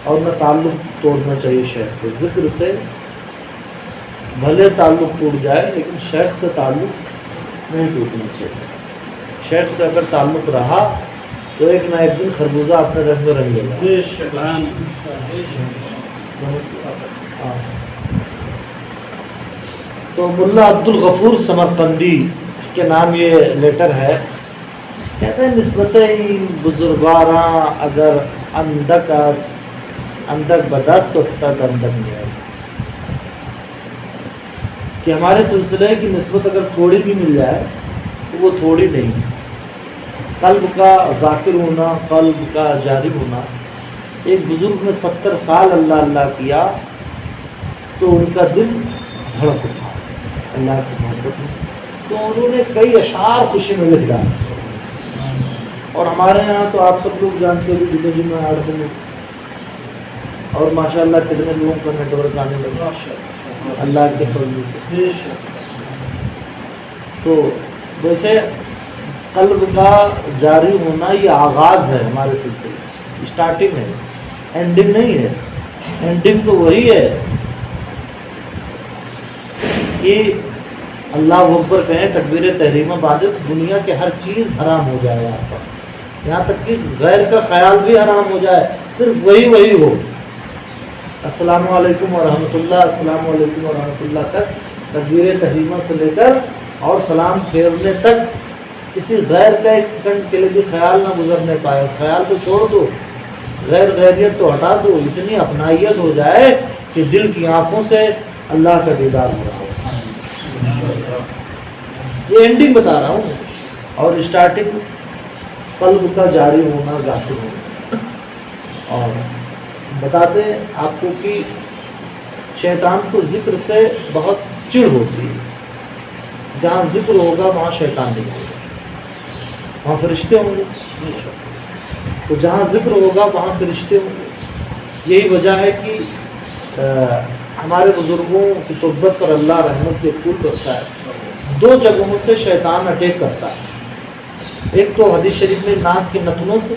اور نہ تعلق توڑنا چاہیے شیخ سے. ذکر سے بھلے تعلق ٹوٹ جائے لیکن شیخ سے تعلق نہیں ٹوٹنا چاہیے. شیخ سے اگر تعلق رہا تو ایک نہ ایک دن خربوزہ اپنے رنگ میں رنگ لے گا. تو ملا عبد الغفور سمرقندی کے نام یہ لیٹر ہے. کہتے ہیں نسبتیں بزرگاراں اگر اندک بدست افتد اندک نیاز، کہ ہمارے سلسلے کی نسبت اگر تھوڑی بھی مل جائے تو وہ تھوڑی نہیں. قلب کا ذاکر ہونا، قلب کا جارب ہونا. ایک بزرگ نے 70 سال اللہ اللہ کیا تو ان کا دل دھڑک اٹھا اللہ کی محبت میں، تو انہوں نے کئی اشعار خوشی میں لکھ ڈالے. اور ہمارے یہاں تو آپ سب لوگ جانتے ہو جمعے جمعے 8 دن، اور ماشاء اللہ کتنے لوگوں کا نیٹ ورک آنے لگا اللہ کے فضل سے. تو ویسے قلب کا جاری ہونا یہ آغاز ہے ہمارے سلسلے، اسٹارٹنگ ہے، اینڈنگ نہیں ہے. اینڈنگ تو وہی ہے کہ اللہ اکبر کہیں، تکبیر تحریمہ باندھے، دنیا کے ہر چیز حرام ہو جائے آپ پر، یہاں تک کہ غیر کا خیال بھی حرام ہو جائے، صرف وہی ہو. السلام علیکم ورحمۃ اللہ، السلام علیکم ورحمۃ اللہ تک، تکبیر تحریمہ سے لے کر اور سلام پھیرنے تک کسی غیر کا ایک سیکنڈ کے لیے بھی خیال نہ گزرنے پائے. اس خیال تو چھوڑ دو، غیریت تو ہٹا دو، اتنی اپنائیت ہو جائے کہ دل کی آنکھوں سے اللہ کا دیدار ہو رہا ہو. یہ اینڈنگ بتا رہا ہوں، اور اسٹارٹنگ قلب کا جاری ہونا، ذاکر ہونا. اور بتاتے ہیں آپ کو کہ شیطان کو ذکر سے بہت چڑ ہوتی ہے. جہاں ذکر ہوگا وہاں شیطان نہیں ہوگا، وہاں فرشتے ہوں گے. تو جہاں ذکر ہوگا وہاں فرشتے ہوں گے. یہی وجہ ہے کہ ہمارے بزرگوں کی تربت پر اللہ رحمت کے پھول برسائے. 2 جگہوں سے شیطان اٹیک کرتا ہے. ایک تو حدیث شریف میں ناک کے نتنوں سے،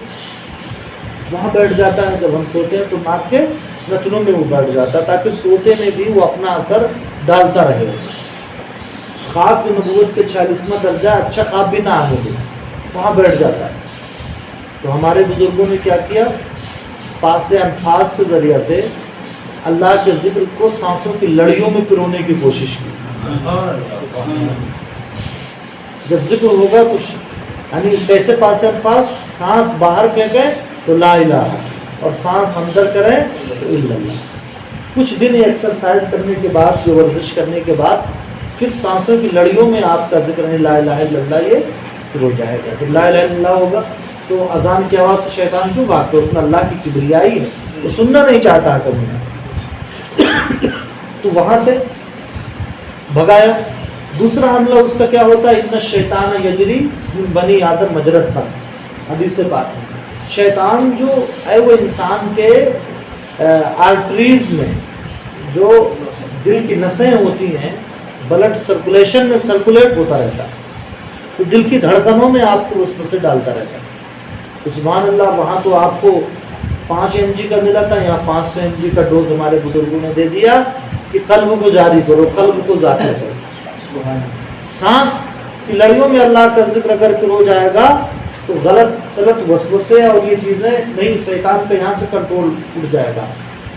وہاں بیٹھ جاتا ہے. جب ہم سوتے ہیں تو ناک کے نتنوں میں وہ بیٹھ جاتا ہے تاکہ سوتے میں بھی وہ اپنا اثر ڈالتا رہے. خواب جو نبوت کے 46واں درجہ، اچھا خواب بھی نہ آنے دے، وہاں بیٹھ جاتا ہے. تو ہمارے بزرگوں نے کیا کیا، پاس انفاس کے ذریعہ سے اللہ کے ذکر کو سانسوں کی لڑیوں میں پرونے کی کوشش کی. جب ذکر ہوگا تو یعنی کیسے پاس انفاس، سانس باہر پھینکیں تو لا الہ، اور سانس اندر کریں تو الا اللہ. کچھ دن یہ ایکسرسائز کرنے کے بعد، جو ورزش کرنے کے بعد، پھر سانسوں کی لڑیوں میں آپ کا ذکر ہے لا الہ الا اللہ یہ پرو جائے گا. جب لا الہ الا اللہ ہوگا تو اذان کی آواز سے شیطان کیوں بھاگتا ہے؟ اس میں اللہ کی کبریائی ہے، وہ سننا نہیں چاہتا کبھی. تو وہاں سے بھگایا. دوسرا حملہ اس کا کیا ہوتا ہے، ان الشیطان یجری من بنی آدم مجری الدم، حدیث سے بات ہے. شیطان جو ہے وہ انسان کے آرٹریز میں، جو دل کی نسیں ہوتی ہیں، بلڈ سرکولیشن میں سرکولیٹ ہوتا رہتا ہے، تو دل کی دھڑکنوں میں آپ کو اس میں سے ڈالتا رہتا ہے. تو سبحان اللہ، وہاں تو آپ کو 5 mg کا ملا تھا، یہاں 500 mg کا ڈوز ہمارے بزرگوں نے دے دیا کہ قلب کو جاری کرو، قلب کو ذاکر کرو. سانس کی لڑیوں میں اللہ کا ذکر اگر ہو جائے گا تو غلط وسوسے اور یہ چیزیں نہیں، شیطان کا یہاں سے کنٹرول اٹھ جائے گا.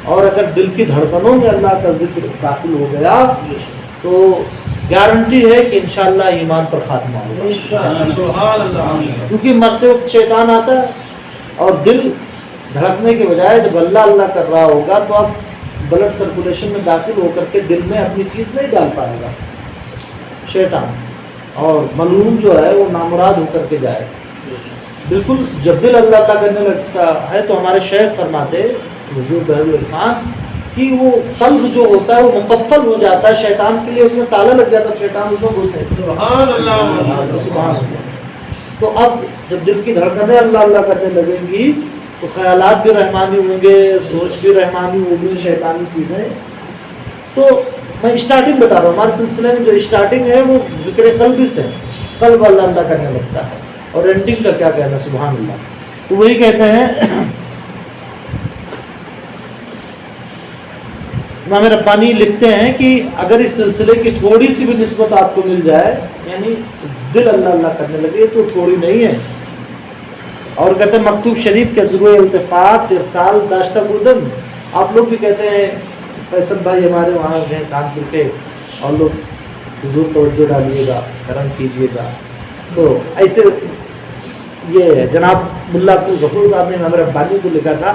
اور اگر دل کی دھڑکنوں میں اللہ کا ذکر داخل ہو گیا تو گارنٹی ہے کہ انشاءاللہ ایمان پر خاتمہ ہوگا. کیونکہ مرتے وقت شیطان آتا ہے، اور دل دھڑکنے کے بجائے جب اللہ اللہ کر رہا ہوگا تو اب بلڈ سرکولیشن میں داخل ہو کر کے دل میں اپنی چیز نہیں ڈال پائے گا شیطان، اور ملعون جو ہے وہ نامراد ہو کر کے جائے. بالکل جب دل اللہ تعالیٰ کرنے لگتا ہے تو ہمارے شیخ فرماتے حضور بحر العرفان کہ وہ قلب جو ہوتا ہے وہ مقفل ہو جاتا ہے شیطان کے لیے، اس میں تالا لگ جاتا ہے، شیطان اس میں گھس نہیں. سبحان اللہ، سبحان اللہ. تو اب جب دل کی دھڑکنیں اللہ اللہ کرنے لگیں گی تو خیالات بھی رحمانی ہوں گے، سوچ بھی رحمانی ہوگی، شیطانی چیزیں. تو میں اسٹارٹنگ بتا رہا ہوں، ہمارے سلسلے میں جو اسٹارٹنگ ہے وہ ذکر قلب سے، قلب اللہ اللہ کرنے لگتا ہے. اور اینڈنگ کا کیا کہنا، سبحان اللہ. تو وہی کہتے ہیں امام ربانی لکھتے ہیں کہ اگر اس سلسلے کی تھوڑی سی بھی نسبت آپ کو مل جائے، یعنی دل اللہ اللہ کرنے لگے، تو تھوڑی نہیں ہے. اور کہتے ہیں مکتوب شریف کے ذریعے التفات ارسال داشتہ بودن. آپ لوگ بھی کہتے ہیں فیصل بھائی ہمارے وہاں گئے کانپور کے، اور لوگ حضور توجہ ڈالیے گا، کرم کیجیے گا. تو ایسے یہ جناب ملا عبدالغفور صاحب نے امام ربانی کو لکھا تھا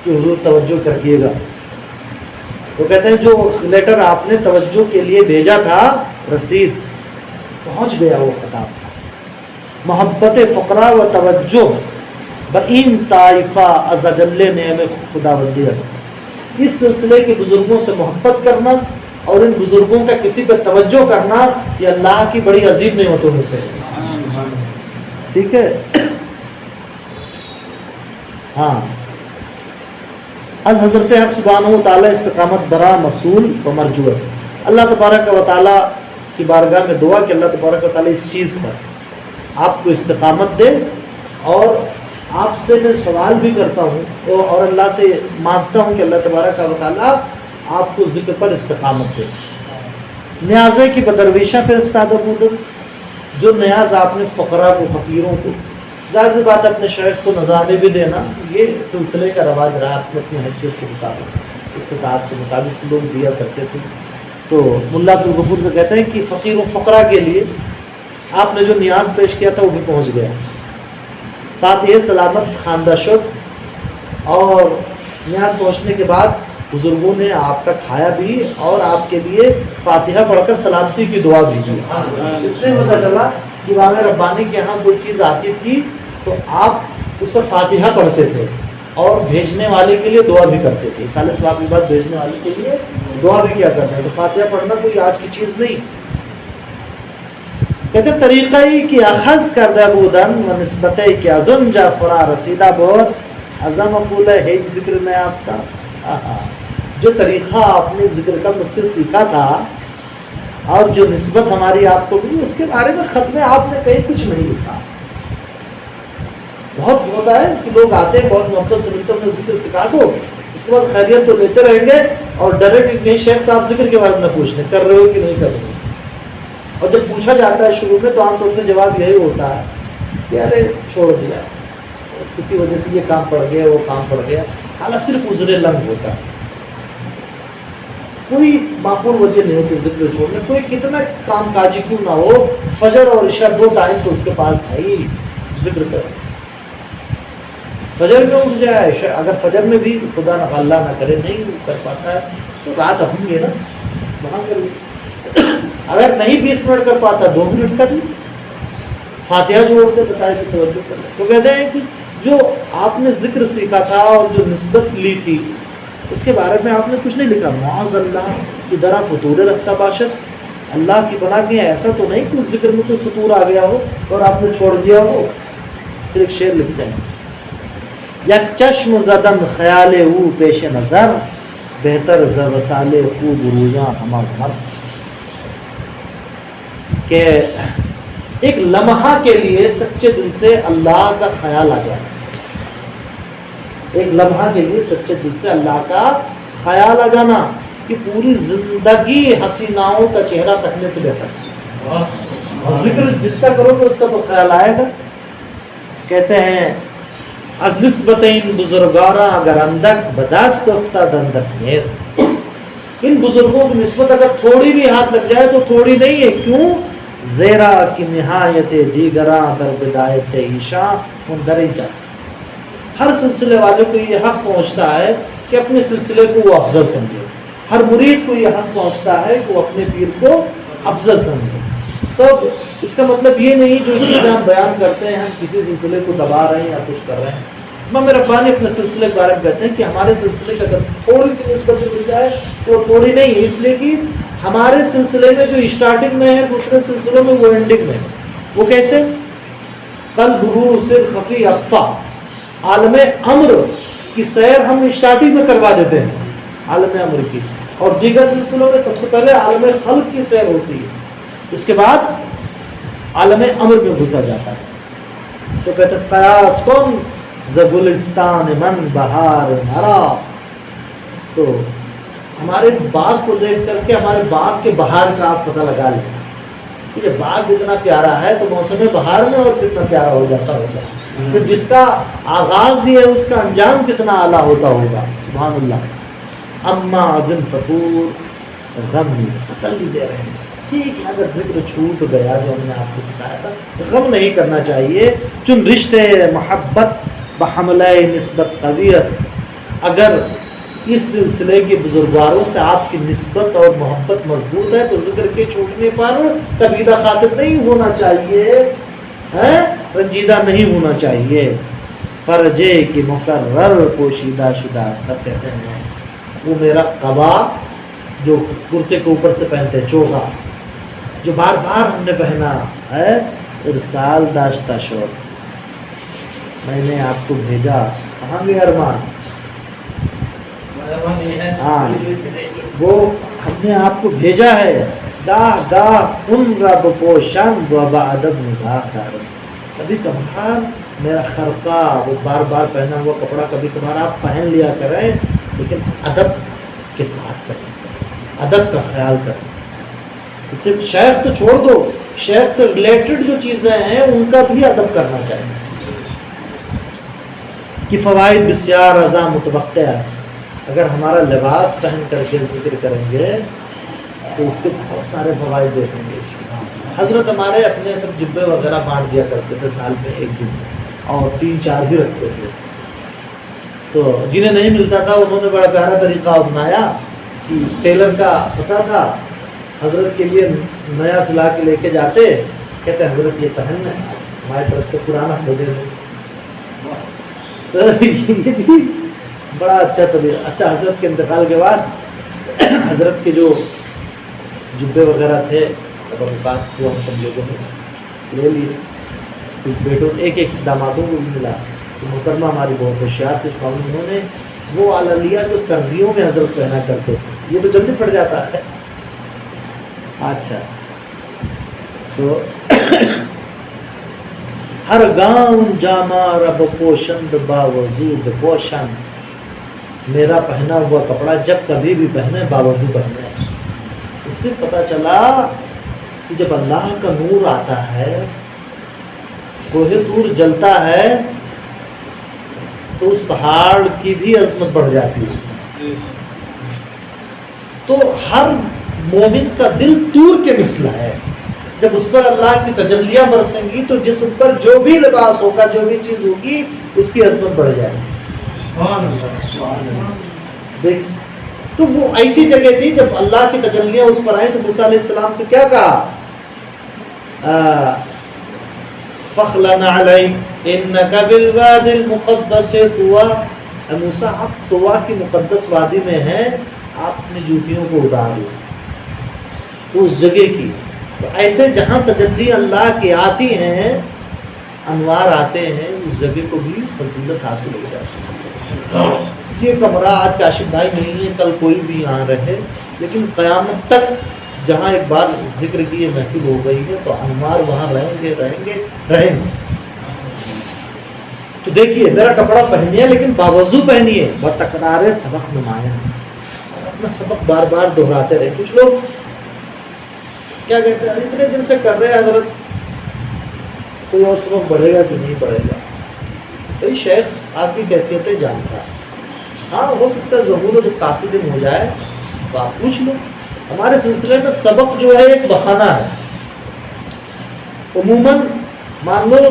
کہ حضور توجہ کریے گا. تو کہتے ہیں جو لیٹر آپ نے توجہ کے لیے بھیجا تھا، رسید پہنچ گیا وہ خطاب کا. محبت فقرا و توجہ بین طائفہ از اجل نعم خداوندی است. اس سلسلے کے بزرگوں سے محبت کرنا اور ان بزرگوں کا کسی پہ توجہ کرنا، یہ اللہ کی بڑی عظیم نعمتوں میں سے ہے. ٹھیک ہے. ہاں، از حضرت حق سبحانہ و تعالی استقامت برا مسئول و مرجو ہے. اللہ تبارک و تعالی کی بارگاہ میں دعا کہ اللہ تبارک و تعالی اس چیز پر آپ کو استقامت دے. اور آپ سے میں سوال بھی کرتا ہوں اور اللہ سے مانگتا ہوں کہ اللہ تبارک و تعالی آپ کو ذکر پر استقامت دے. نیازے کی بدرویشہ فرستادہ بودن، جو نیاز آپ نے فقراء کو، فقیروں کو، ظاہر سی بات اپنے شیخ کو نذرانے بھی دینا، یہ سلسلے کا رواج رہا. آپ اپنی حیثیت کے مطابق، استطاعت کے مطابق لوگ دیا کرتے تھے. تو ملا عبدالغفور سے کہتے ہیں کہ فقیر و فقراء کے لیے آپ نے جو نیاز پیش کیا تھا وہ بھی پہنچ گیا. فاتح سلامت خواندہ شد. اور نیاز پہنچنے کے بعد بزرگوں نے آپ کا کھایا بھی اور آپ کے لیے فاتحہ پڑھ کر سلامتی کی دعا بھی کی. اس سے پتہ چلا کہ امام ربانی کے یہاں کوئی چیز آتی تھی تو آپ اس پر فاتحہ پڑھتے تھے اور بھیجنے والے کے لیے دعا بھی کرتے تھے. سال ثواب کی بات، بھیجنے والے کے لیے دعا بھی کیا کرتے ہیں. تو فاتحہ پڑھنا کوئی آج کی چیز نہیں. کہتے طریقہ ہی کی اخذ کردہ بودن و نسبت کی ازن جا فرا رسیدہ بہت عظم اقول ہے ذکر میں آفتا. جو طریقہ آپ نے ذکر کا مجھ سے سیکھا تھا اور جو نسبت ہماری آپ کو ملی، اس کے بارے میں خط میں آپ نے کہیں کچھ نہیں لکھا. بہت ہوتا ہے کہ لوگ آتے ہیں بہت محبت سے ملتے ہیں، ذکر سکھا دو، اس کے بعد خیریت تو لیتے رہیں گے اور ڈرے کہ کہیں شیخ صاحب ذکر کے بارے میں پوچھ لیں کر رہے ہو کہ نہیں کر رہے. اور جب پوچھا جاتا ہے شروع میں تو عام طور سے جواب یہی ہوتا ہے کہ ارے چھوڑ دیا، کسی وجہ سے یہ کام پڑ گیا، وہ کام پڑ گیا. حالانکہ صرف عذر لنگ ہوتا ہے، کوئی معقول وجہ نہیں ہوتی ذکر چھوڑنے. کوئی کتنا کام کاجی کیوں نہ ہو، فجر اور عشاء 2 ٹائم تو اس کے پاس ہے ہی ذکر کر. فجر میں اٹھ جائے، اگر فجر میں بھی خدا نہ اللہ نہ کرے نہیں کر پاتا ہے تو رات اپنی ہے نا وہاں کر لیں. اگر نہیں 20 منٹ کر پاتا 2 منٹ کر لیں. فاتحہ جوڑ کے بتائے کہ توجہ کر لیں. تو کہتے ہیں کہ جو آپ نے ذکر سیکھا تھا اور جو نسبت لی تھی اس کے بارے میں آپ نے کچھ نہیں لکھا. معاذ اللہ کی درا فطور رکھتا باشد. اللہ کی بنا کے ایسا تو نہیں کہ اس ذکر میں کوئی فطور آ گیا ہو اور آپ نے چھوڑ دیا ہو. پھر ایک شعر لکھتے ہیں، یک چشم زدن خیال او پیش نظر، بہتر ز وسال خوب رویاں ہما گھر. کہ ایک لمحہ کے لیے سچے دل سے اللہ کا خیال آ جائے، ایک لمحہ کے لیے سچے دل سے اللہ کا خیال آ جانا، کہ پوری زندگی حسیناؤں کا چہرہ تکنے سے بہتر ہے. اور ذکر جس کا کرو گے اس کا تو خیال آئے گا. کہتے ہیں از نسبتین بزرگارا اگر اندک بدست افتاد اندک نیست. ان بزرگوں کی نسبت اگر تھوڑی بھی ہاتھ لگ جائے تو تھوڑی نہیں ہے. کیوں؟ زیرا کی نہایت دیگراں در بدایت ایشاں مندرجہ. ہر سلسلے والے کو یہ حق پہنچتا ہے کہ اپنے سلسلے کو وہ افضل سمجھے. ہر مرید کو یہ حق پہنچتا ہے کہ وہ اپنے پیر کو افضل سمجھے. تو اس کا مطلب یہ نہیں جو چیزیں ہم بیان کرتے ہیں ہم کسی سلسلے کو دبا رہے ہیں یا کچھ کر رہے ہیں. امام ربانی اپنے سلسلے کے بارے میں کہتے ہیں کہ ہمارے سلسلے کا اگر تھوڑی سی نسبت بھی مل جائے تو تھوڑی نہیں ہے، اس لیے کہ ہمارے سلسلے میں جو اسٹارٹنگ میں ہے دوسرے سلسلوں میں وہ اینڈنگ میں ہے. وہ کیسے؟ قلب روح سر خفی اخفا. عالم امر کی سیر ہم اسٹارٹنگ میں کروا دیتے ہیں عالم امر کی، اور دیگر سلسلوں میں سب سے پہلے عالم خلق کی سیر ہوتی ہے، اس کے بعد عالم امر میں گھسا جاتا ہے. تو کہتے ہیں قیاس کن ز گلستان من بہار مرا. تو ہمارے باغ کو دیکھ کر کے ہمارے باغ کے بہار کا آپ پتہ لگا لیں کہ جب باغ اتنا پیارا ہے تو موسم بہار میں اور کتنا پیارا ہو جاتا ہوگا، پھر جس کا آغاز ہی ہے اس کا انجام کتنا اعلیٰ ہوتا ہوگا. سبحان اللہ. اما عظم فطور غم نیز، تسلی دے رہے ہیں. ٹھیک ہے اگر ذکر چھوٹ گیا جو ہم نے آپ کو سکھایا تھا، غم نہیں کرنا چاہیے. چن رشتے محبت بحملہ نسبت قوی است، اگر اس سلسلے کے بزرگواروں سے آپ کی نسبت اور محبت مضبوط ہے تو ذکر کے چھوٹنے پر کبیدہ خاطر نہیں ہونا چاہیے، رنجیدہ نہیں ہونا چاہیے. فرجے کی مقرر پوشیدہ شدہ سب کہتے ہیں وہ میرا قبا جو کرتے کے اوپر سے پہنتے چوغا جو بار بار ہم نے پہنا ہے، ارسال داشتہ شوق، میں نے آپ کو بھیجا. کہاں گے ارمان؟ ہاں وہ ہم نے آپ کو بھیجا ہے. گاہ گاہ ان رب پوشند و ادب نگاہ دار، کبھی کبھار میرا خرقہ وہ بار بار پہنا ہوا کپڑا کبھی کبھار آپ پہن لیا کریں، لیکن ادب کے ساتھ پہنیں، ادب کا خیال کریں. اسے شیخ تو چھوڑ دو، شیخ سے ریلیٹڈ جو چیزیں ہیں ان کا بھی ادب کرنا چاہیے. کہ فوائد بسیار رضا متوقع ہے، اگر ہمارا لباس پہن کر کے ذکر کریں گے تو اس کے بہت سارے فوائد دیکھیں گے. حضرت ہمارے اپنے سب جبے وغیرہ بانٹ دیا کرتے تھے سال میں ایک دن، اور 3-4 ہی رکھتے تھے. تو جنہیں نہیں ملتا تھا انہوں نے بڑا پیارا طریقہ اپنایا کہ ٹیلر کا پتہ تھا، حضرت کے لیے نیا سلا کے لے کے جاتے، کہتے حضرت یہ پہننا ہے، ہماری طرف سے پرانا دے دیں. تو یہ بھی بڑا اچھا طریقہ. اچھا حضرت کے انتقال کے بعد حضرت کے جو جبے وغیرہ تھے تبرکات وہ ہم سب لوگوں نے لے لیے. بیٹوں ایک دامادوں کو بھی ملا. تو محترمہ ہماری بہت ہوشیار تھی اس معاملے میں، انہوں نے وہ آلہ لیا جو سردیوں میں حضرت پہنا کرتے تھے. یہ تو جلدی پھٹ جاتا ہے. اچھا تو ہر گاؤں جامع رب پوشند باوضو پوشن، میرا پہنا ہوا کپڑا جب کبھی بھی پہنے باوضو پہنے. اس سے پتہ چلا کہ جب اللہ کا نور آتا ہے، کوہ طور جلتا ہے، تو اس پہاڑ کی بھی عظمت بڑھ جاتی ہے. تو ہر مومن کا دل طور کے مثل ہے. جب اس پر اللہ کی تجلیاں برسیں گی تو جسم پر جو بھی لباس ہوگا، جو بھی چیز ہوگی، اس کی عظمت بڑھ جائے گی. دیکھ تو وہ ایسی جگہ تھی جب اللہ کی تجلیاں اس پر آئیں تو موسیٰ علیہ السلام سے کیا کہا؟ فَخْلَنَ عَلَيْكَ إِنَّكَ بِالْوَادِ الْمُقَدَّسِ طُوَىٰ. موسیٰ آپ طوا کی مقدس وادی میں ہیں، آپ اپنی جوتیوں کو اتار لیں. تو اس جگہ کی تو ایسے جہاں تجلی اللہ کی آتی ہیں، انوار آتے ہیں، اس جگہ کو بھی فضیلت حاصل ہو جاتی ہے. یہ کمرہ آج کاشف بھائی نہیں ہے، کل کوئی بھی یہاں رہے، لیکن قیامت تک جہاں ایک بار ذکر کی یہ محفل ہو گئی ہے تو انوار وہاں رہیں گے. تو دیکھیے میرا کپڑا پہنیے لیکن باوضو پہنیے، بتکرار سبق نمایاں، اور اپنا سبق بار بار دہراتے رہے. کچھ لوگ کیا کہتے ہیں اتنے دن سے کر رہے ہیں حضرت، کوئی اور سبق بڑھے گا کہ نہیں بڑھے گا؟ بھائی شیخ آپ کی کیفیتیں جانتا ہے. ہاں ہو سکتا ہے ضرور جب کافی دن ہو جائے تو آپ پوچھ لو. ہمارے سلسلے میں سبق جو ہے ایک بہانہ ہے. عموماً مان لو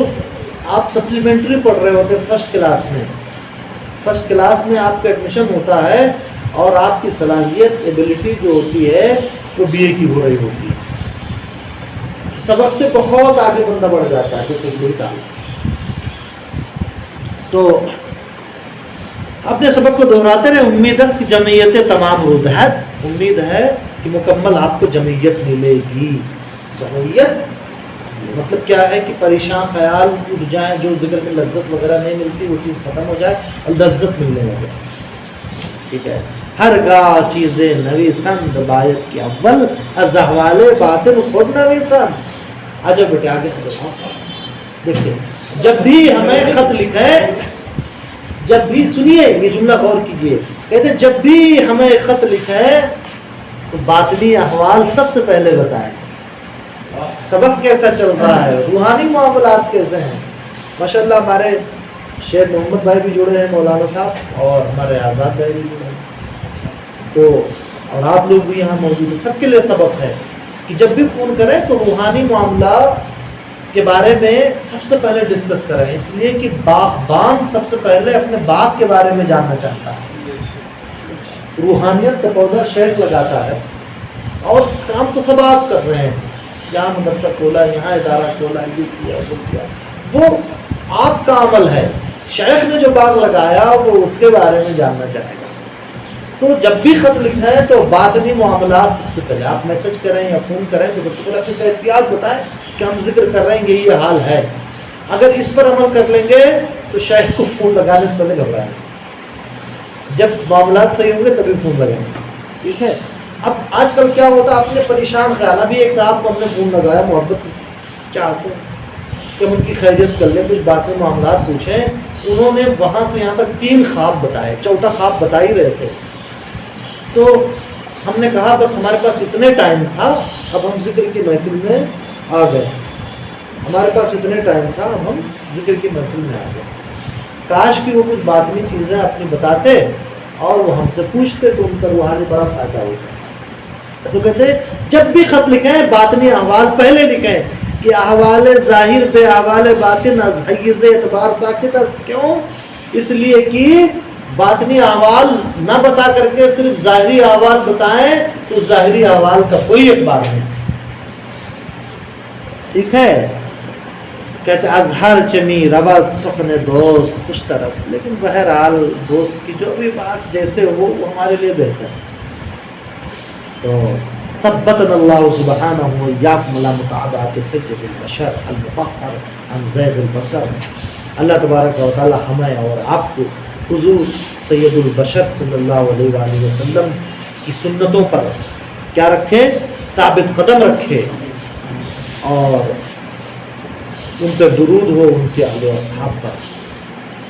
آپ سپلیمنٹری پڑھ رہے ہوتے فرسٹ کلاس میں آپ کا ایڈمیشن ہوتا ہے، اور آپ کی صلاحیت ایبلٹی جو ہوتی ہے وہ BA کی ہو رہی ہوتی ہے. سبق سے بہت آگے بندہ بڑھ جاتا ہے فضل تعالی. تو اپنے سبق کو دہراتے رہے. امید ہے کہ جمعیت تمام ردحت، امید ہے کہ مکمل آپ کو جمعیت ملے گی. جمعیت مطلب کیا ہے کہ پریشان خیال اٹھ جائیں، جو ذکر میں لذت وغیرہ نہیں ملتی وہ چیز ختم ہو جائے اور لذت ملنے لگے. ٹھیک ہے. ہر گاہ چیزیں نویسند بایت کی اول از احوال باطن خود نویسند. آجا بیٹے آگے. دیکھیں جب بھی ہمیں خط لکھیں جب بھی سنیے یہ جملہ غور کیجئے، کہتے ہیں جب بھی ہمیں خط لکھا ہے تو باطنی احوال سب سے پہلے بتائیں، سبق کیسا چل رہا ہے، روحانی معاملات کیسے ہیں۔ ماشاءاللہ ہمارے شیخ محمد بھائی بھی جڑے ہیں، مولانا صاحب، اور ہمارے آزاد بھائی بھی جڑے ہیں، تو اور آپ لوگ بھی یہاں موجود ہیں، سب کے لیے سبق ہے کہ جب بھی فون کریں تو روحانی معاملات کے بارے میں سب سے پہلے ڈسکس کریں، اس لیے کہ باغبان سب سے پہلے اپنے باغ کے بارے میں جاننا چاہتا ہے۔ روحانیت کا پودا شیخ لگاتا ہے، اور کام تو سب آپ کر رہے ہیں، یہاں مدرسہ کھولا، یہاں ادارہ کھولا، یہ کیا وہ کیا، وہ آپ کا عمل ہے۔ شیخ نے جو باغ لگایا وہ اس کے بارے میں جاننا چاہے گا۔ تو جب بھی خط لکھا ہے تو باطنی معاملات سب سے پہلے، آپ میسج کریں یا فون کریں تو سب سے پہلے اپنی کیفیات بتائیں کہ ہم ذکر کر رہے ہیں کہ یہ حال ہے۔ اگر اس پر عمل کر لیں گے تو شیخ کو فون لگانے سے پہلے گھبرائیں، جب معاملات صحیح ہوں گے تبھی فون لگائیں، ٹھیک ہے۔ اب آج کل کیا ہوتا ہے، اپنے پریشان خیال، ابھی ایک صاحب کو ہم نے فون لگایا، محبت چاہتے ہیں کہ ہم ان کی خیریت کر لیں، کچھ باقی معاملات پوچھیں، انہوں نے وہاں سے یہاں تک 3 خواب بتائے، چوتھا خواب بتا ہی رہے تھے، تو ہم نے کہا بس ہمارے پاس اتنے ٹائم تھا، اب ہم ذکر کی محفل میں آ گئے، ہمارے پاس اتنے ٹائم تھا، اب ہم ذکر کی محفل میں آ گئے۔ کاش کہ وہ کچھ باطنی چیزیں اپنی بتاتے اور وہ ہم سے پوچھتے تو ان کا روحانی بڑا فائدہ ہوتا۔ تو کہتے ہیں جب بھی خط لکھیں باطنی احوال پہلے لکھیں کہ احوال ظاہر بے احوال باطن از حیز اعتبار ساکت است۔ کیوں؟ اس لیے کہ باطنی احوال نہ بتا کر کے صرف ظاہری احوال بتائیں تو ظاہری احوال کا کوئی اعتبار نہیں، ٹھیک ہے۔ کہتے اظہر چمی ربط سخن دوست خوش ترس، لیکن بہرحال دوست کی جو بھی بات جیسے ہو وہ ہمارے لیے بہتر ہے۔ تو ثبتنا اللہ سبحانہ وإياكم على متابعة سید البشر المطہر عن زیغ البصر۔ اللہ تبارک و تعالی ہمیں اور آپ کو حضور سید البشر صلی اللہ علیہ وآلہ وسلم کی سنتوں پر کیا رکھے، ثابت قدم رکھے، اور ان پہ درود ہو ان کے اہل و اصحاب پر۔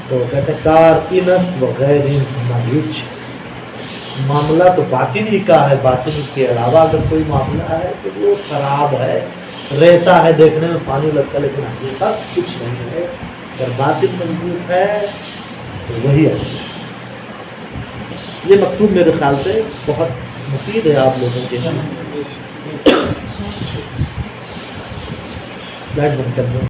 تو کہتے ہیں کار این است و غیر این ہمایچ، معاملہ تو باطنی کا ہے، باطنی کے علاوہ اگر کوئی معاملہ ہے تو وہ سراب ہے، رہتا ہے، دیکھنے میں پانی لگتا ہے لیکن حقیقت کچھ نہیں ہے۔ اگر باطن مضبوط ہے تو وہی اصل ہے۔ یہ مکتوب میرے خیال سے بہت مفید ہے آپ لوگوں کے لیے۔ لائٹ بند کر دیں۔